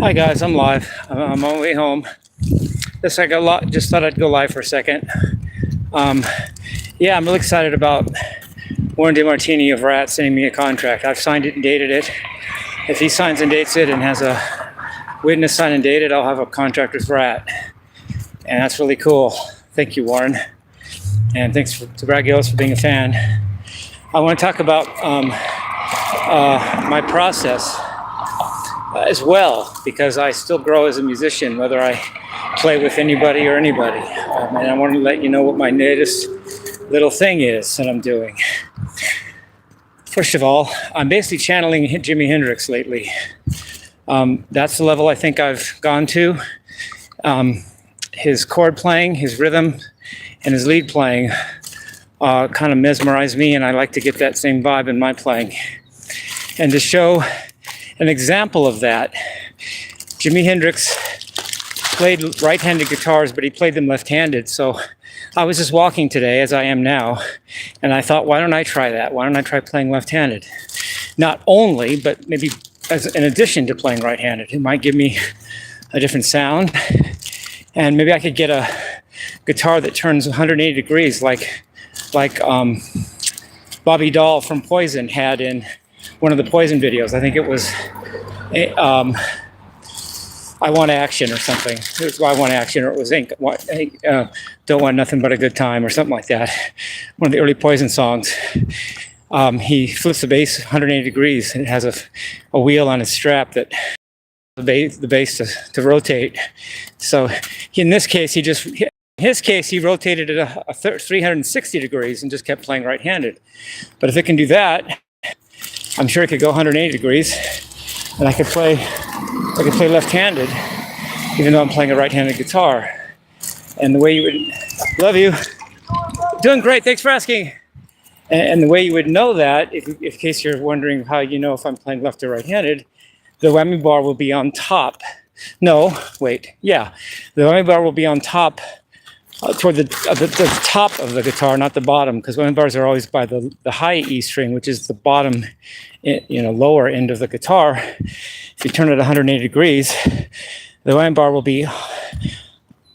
Hi guys, I'm live. I'm on my way home. Just thought I'd go live for a second. Yeah, I'm really excited about Warren DeMartini of Rant sending me a contract. I've signed it and dated it. If he signs and dates it and has a witness sign and date it, I'll have a contract with Rant. And that's really cool. Thank you, Warren. And thanks to Brad Gillis for being a fan. I want to talk about my process as well, because I still grow as a musician, whether I play with anybody or anybody. And I want to let you know what my latest little thing is that I'm doing. First of all, I'm basically channeling Jimi Hendrix lately. That's the level I think I've gone to. His chord playing, his rhythm, and his lead playing kind of mesmerize me, and I like to get that same vibe in my playing. And to show an example of that, Jimi Hendrix played right-handed guitars, but he played them left-handed. So I was just walking today, as I am now, and I thought, why don't I try that? Why don't I try playing left-handed? Not only, but maybe in addition to playing right-handed. It might give me a different sound, and maybe I could get a guitar that turns 180 degrees like Bobby Dahl from Poison had in one of the Poison videos. I think it was I Want Action or something. It was I Want Action, or it was Don't Want Nothing But a Good Time or something like that. One of the early Poison songs. He flips the bass 180 degrees, and it has a wheel on his strap that the bass to rotate. So in this case, he rotated it 360 degrees and just kept playing right-handed. But if it can do that, I'm sure it could go 180 degrees, and I could play left-handed, even though I'm playing a right-handed guitar. And the way you would, love you, doing great, thanks for asking. And the way you would know that, if in case you're wondering how you know if I'm playing left or right-handed, the whammy bar will be on top. No, wait, yeah, the whammy bar will be on top, toward the top of the guitar, not the bottom, because whammy bars are always by the high E string, which is the bottom, lower end of the guitar. If you turn it 180 degrees, the whammy bar will be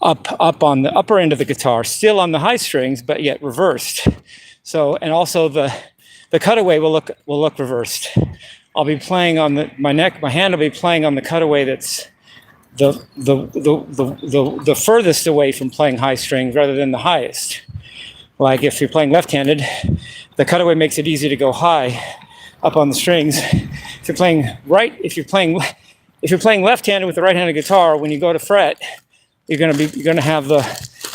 up on the upper end of the guitar, still on the high strings, but yet reversed. So, and also the cutaway will look reversed. I'll be playing on my hand will be playing on the cutaway that's the furthest away from playing high strings rather than the highest. Like if you're playing left-handed, the cutaway makes it easy to go high up on the strings. If you're playing left-handed with the right-handed guitar, when you go to fret, you're going to have the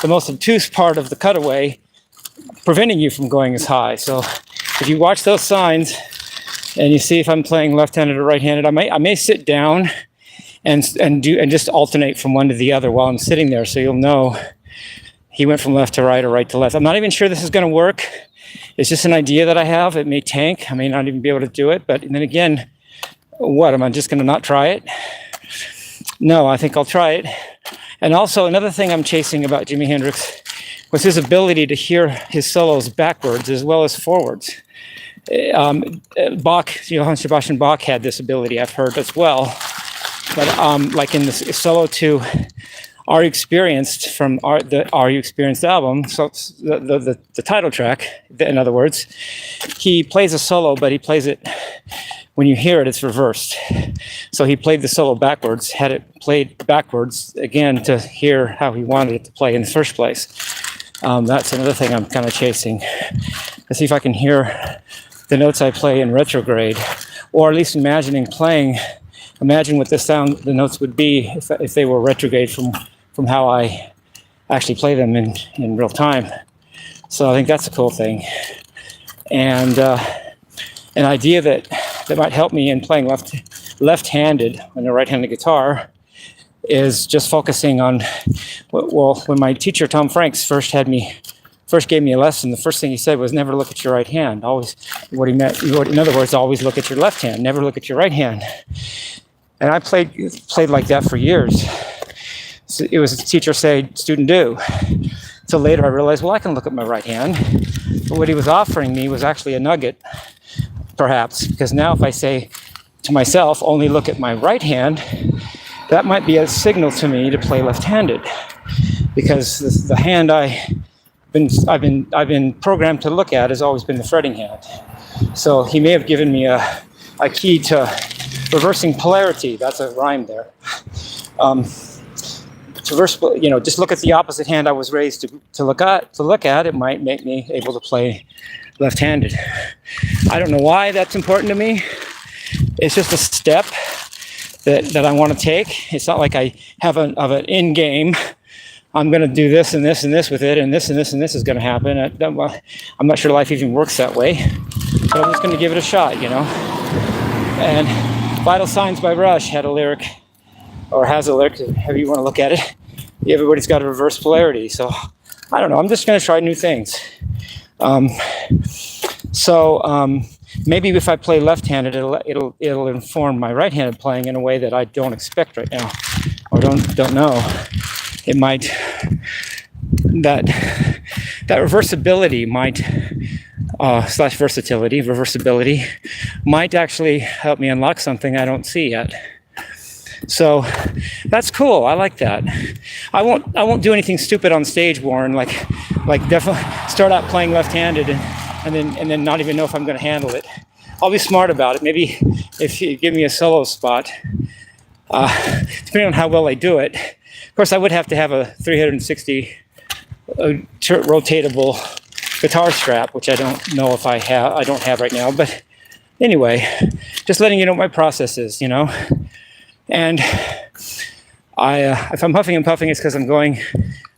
most obtuse part of the cutaway preventing you from going as high. So if you watch those signs and you see if I'm playing left-handed or right-handed, I may sit down and just alternate from one to the other while I'm sitting there, so you'll know he went from left to right or right to left. I'm not even sure this is going to work. It's just an idea that I have. It may tank. I may not even be able to do it. But then again, what, am I just going to not try it? No, I think I'll try it. And also another thing I'm chasing about Jimi Hendrix was his ability to hear his solos backwards as well as forwards. Bach, Johann Sebastian Bach had this ability, I've heard as well. But like in the solo to Are You Experienced from the Are You Experienced album, so the title track, in other words, he plays a solo, but he plays it, when you hear it, it's reversed. So he played the solo backwards, had it played backwards again to hear how he wanted it to play in the first place. That's another thing I'm kind of chasing, to see if I can hear the notes I play in retrograde, or at least imagine what the notes would be if they were retrograde from how I actually play them in real time. So I think that's a cool thing. And an idea that might help me in playing left-handed on the right-handed guitar is just focusing on, when my teacher Tom Franks first gave me a lesson, the first thing he said was never look at your right hand. Always, in other words, always look at your left hand, never look at your right hand. And I played like that for years. So it was a teacher say, student do. So later I realized, well, I can look at my right hand. But what he was offering me was actually a nugget, perhaps, because now if I say to myself, only look at my right hand, that might be a signal to me to play left-handed, because the hand I've been programmed to look at has always been the fretting hand. So he may have given me a key to reversing polarity. That's a rhyme there. To reverse, just look at the opposite hand I was raised to look at. It might make me able to play left-handed. I don't know why that's important to me. It's just a step that I want to take. It's not like I have an end game. I'm going to do this and this and this with it, and this and this and this is going to happen. I'm not sure life even works that way, but I'm just going to give it a shot, And Vital Signs by Rush had a lyric, or has a lyric, however you want to look at it. Everybody's got a reverse polarity. So I don't know. I'm just going to try new things. Maybe if I play left-handed, it'll inform my right-handed playing in a way that I don't expect right now, or don't know. It might, that reversibility might slash reversibility might actually help me unlock something I don't see yet. So that's cool. I like that. I won't do anything stupid on stage, Warren. Like definitely start out playing left-handed and then not even know if I'm going to handle it. I'll be smart about it. Maybe if you give me a solo spot, depending on how well I do it. Of course, I would have to have a 360 rotatable guitar strap, which I don't know if I have. I don't have right now. But anyway, just letting you know what my process is, And if I'm huffing and puffing, it's because I'm going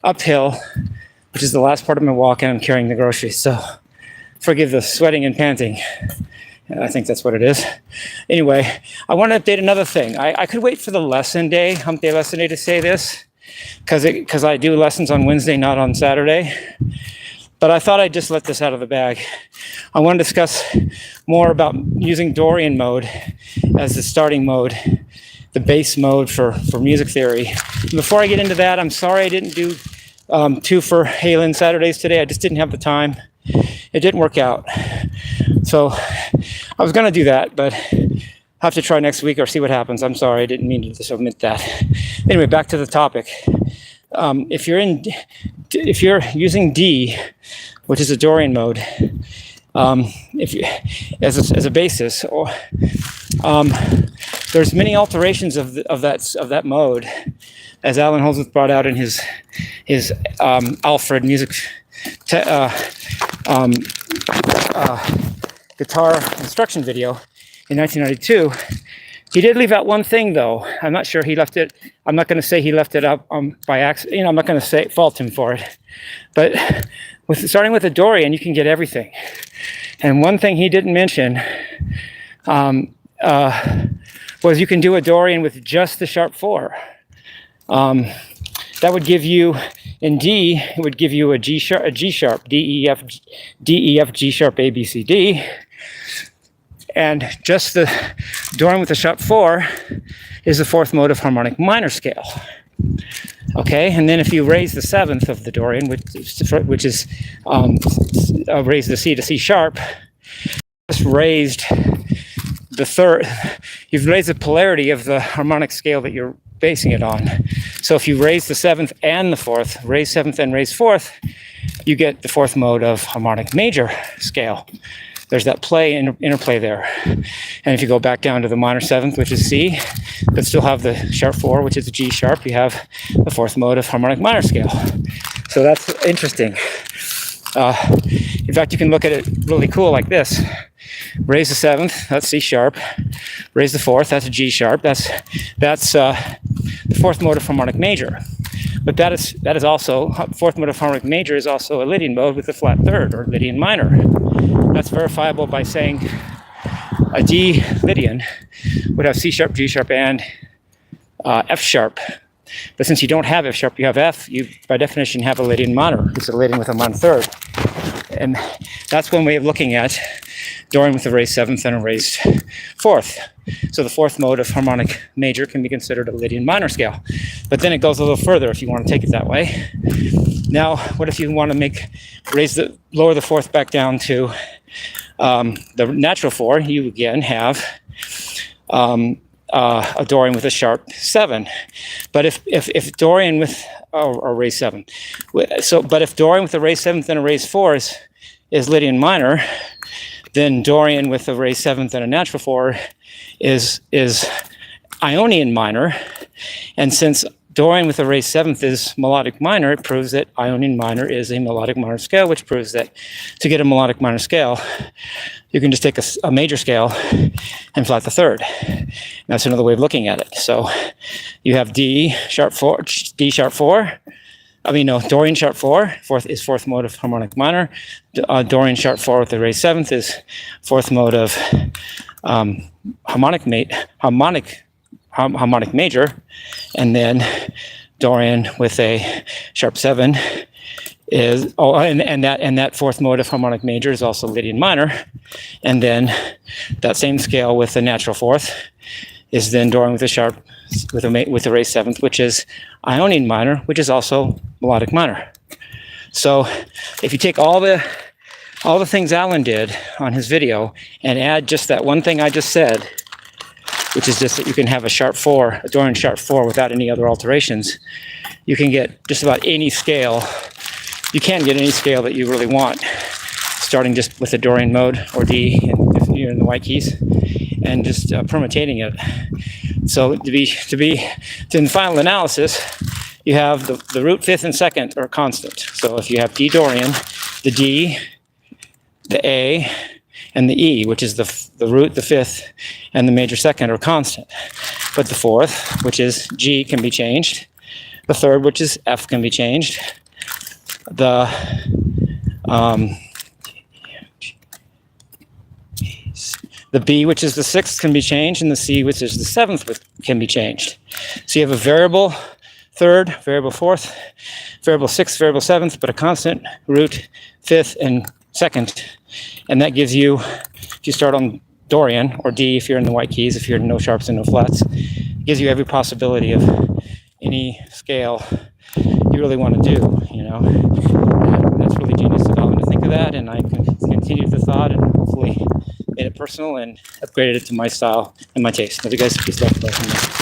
uphill, which is the last part of my walk, and I'm carrying the groceries. So forgive the sweating and panting. I think that's what it is. Anyway, I want to update another thing. I could wait for the lesson day, hump day lesson day, to say this, because I do lessons on Wednesday, not on Saturday. But I thought I'd just let this out of the bag. I want to discuss more about using Dorian mode as the starting mode, the base mode for music theory. Before I get into that, I'm sorry I didn't do 2 for Halen Saturdays today. I just didn't have the time. It didn't work out. So I was going to do that, but I'll have to try next week or see what happens. I'm sorry, I didn't mean to just omit that. Anyway, back to the topic. If you're using D, which is a Dorian mode, as a basis, or there's many alterations of that mode, as Alan Holdsworth brought out in his Alfred music guitar instruction video in 1992. He did leave out one thing, though. I'm not sure he left it. I'm not going to say he left it up by accident. I'm not going to fault him for it. But starting with a Dorian, you can get everything. And one thing he didn't mention was you can do a Dorian with just the sharp 4. That would give you, in D, it would give you a G sharp, D, E, F, G sharp, A, B, C, D. And just the Dorian with the sharp 4 is the 4th mode of harmonic minor scale. Okay, and then if you raise the 7th of the Dorian, which is raise the C to C sharp, just raised the 3rd. You've raised the polarity of the harmonic scale that you're basing it on. So if you raise the 7th and the 4th, raise 7th and raise 4th, you get the 4th mode of harmonic major scale. There's that interplay there. And if you go back down to the minor 7th, which is C, but still have the sharp 4, which is a G sharp, you have the 4th mode of harmonic minor scale. So that's interesting. In fact, you can look at it really cool like this. Raise the 7th, that's C sharp. Raise the 4th, that's a G sharp. That's the 4th mode of harmonic major. But that is also, 4th mode of harmonic major is also a Lydian mode with a flat 3rd, or Lydian minor. That's verifiable by saying a D Lydian would have C sharp, G sharp, and F sharp. But since you don't have F sharp, you have F, you by definition have a Lydian minor. It's a Lydian with a minor 3rd. And that's one way of looking at Dorian with a raised 7th and a raised 4th. So the 4th mode of harmonic major can be considered a Lydian minor scale. But then it goes a little further if you want to take it that way. Now, what if you want to lower the 4th back down to the natural 4? You again have a Dorian with a sharp 7. But if Dorian with or raised 7, but if Dorian with a raised 7th and a raised 4 is Lydian minor, then Dorian with a raised 7th and a natural 4 is Ionian minor. And since Dorian with a raised 7th is melodic minor, it proves that Ionian minor is a melodic minor scale, which proves that to get a melodic minor scale, you can just take a major scale and flat the third. That's another way of looking at it. So you have D sharp 4, Dorian sharp 4, fourth mode of harmonic minor. Dorian sharp 4 with the raised 7th is fourth mode of harmonic major, and then Dorian with a sharp 7 is and that fourth mode of harmonic major is also Lydian minor, and then that same scale with the natural fourth is then Dorian with a sharp with a raised 7th, which is Ionian minor, which is also melodic minor. So if you take all the things Alan did on his video and add just that one thing I just said, which is just that you can have a Dorian sharp 4 without any other alterations, you can get just about any scale. You can get any scale that you really want, starting just with a Dorian mode or D if you're in the white keys, and just permutating it. So in the final analysis, you have the root 5th and 2nd are constant. So if you have D Dorian, the D, the A, and the E, which is the root, the 5th, and the major 2nd are constant. But the 4th, which is G, can be changed. The 3rd, which is F, can be changed. The B, which is the 6th, can be changed, and the C, which is the 7th, can be changed. So you have a variable 3rd, variable 4th, variable 6th, variable 7th, but a constant root 5th and 2nd. And that gives you, if you start on Dorian, or D if you're in the white keys, if you're in no sharps and no flats, it gives you every possibility of any scale you really want to do, That's really genius of Alan to think of that, and I continued the thought and hopefully made it personal and upgraded it to my style and my taste. Love you guys. Peace, love.